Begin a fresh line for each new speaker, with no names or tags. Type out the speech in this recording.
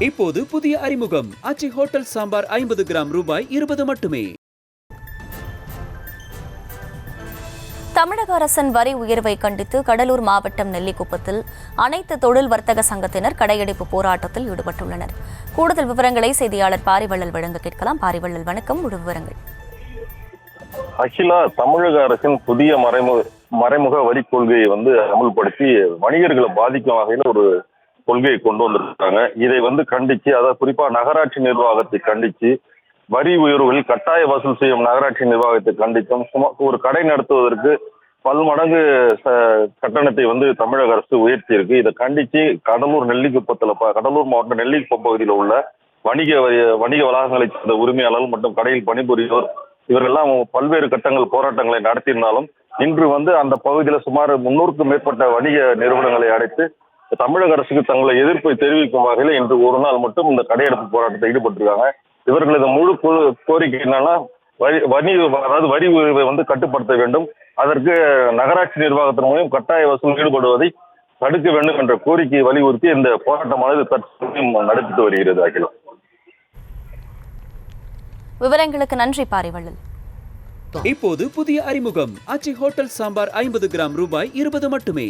இப்போது புதிய அறிமுகம் ஆச்சி ஹோட்டல் சாம்பார் 50 கிராம் ரூபாய் 20 மட்டுமே.
தமிழக அரசின் வரி உயர்வை கண்டித்து கடலூர் மாவட்டம் நெல்லிக்குப்பத்தில் அனைத்து தொழில் வர்த்தக சங்கத்தினர் கடையடைப்பு போராட்டத்தில் ஈடுபட்டுள்ளனர். கூடுதல் விவரங்களை செய்தியாளர் பாரிவள்ளல் வழங்க கேட்கலாம். பாரிவள்ளல், வணக்கம். முழு விவரங்கள்.
அகிலா, தமிழக அரசின் புதிய மறைமுக வரி கொள்கையை அமல்படுத்தி வணிகர்களை பாதிக்கும் வகையில் ஒரு கொள்கையை கொண்டு வந்திருக்காங்க. இதை கண்டிச்சு, அதாவது குறிப்பா நகராட்சி நிர்வாகத்தை கண்டிச்சு, வரி உயர்வுகளில் கட்டாய வசூல் செய்யும் நகராட்சி நிர்வாகத்தை கண்டித்தும் ஒரு கடை நடத்துவதற்கு பல்மடங்கு கட்டணத்தை தமிழக அரசு உயர்த்தி இருக்கு. இதை கண்டிச்சு கடலூர் மாவட்டம் நெல்லிக்குப்பம் பகுதியில் உள்ள வணிக வளாகங்களை சேர்ந்த உரிமையாளர்கள் மற்றும் கடையில் பணிபுரியோர் இவர்கள்லாம் பல்வேறு கட்டங்கள் போராட்டங்களை நடத்தியிருந்தாலும் இன்று அந்த பகுதியில் சுமார் 300க்கும் மேற்பட்ட வணிக நிறுவனங்களை அடைத்து தமிழக அரசுக்கு தங்களை எதிர்ப்பை தெரிவிக்கும் வகையில் இன்று ஒரு நாள் மட்டும் இந்த கடையெடுப்பு போராட்டத்தை ஈடுபட்டிருக்காங்க. இவர்களது முழு கோரிக்கை என்னன்னா, வரி உயர்வை கட்டுப்படுத்த வேண்டும், அதற்கு நகராட்சி நிர்வாகத்தின் மூலம் கட்டாய வசூல் ஈடுபடுவதை தடுக்க வேண்டும் என்ற கோரிக்கையை வலியுறுத்தி இந்த போராட்டமானது தற்சமயம் நடத்திட்டு வருகிறது. அகிலா,
விவரங்களுக்கு நன்றி பாரிவள்ளல்.
இப்போது புதிய அறிமுகம் ஆச்சி ஹோட்டல் சாம்பார் 50 கிராம் ரூபாய் 20 மட்டுமே.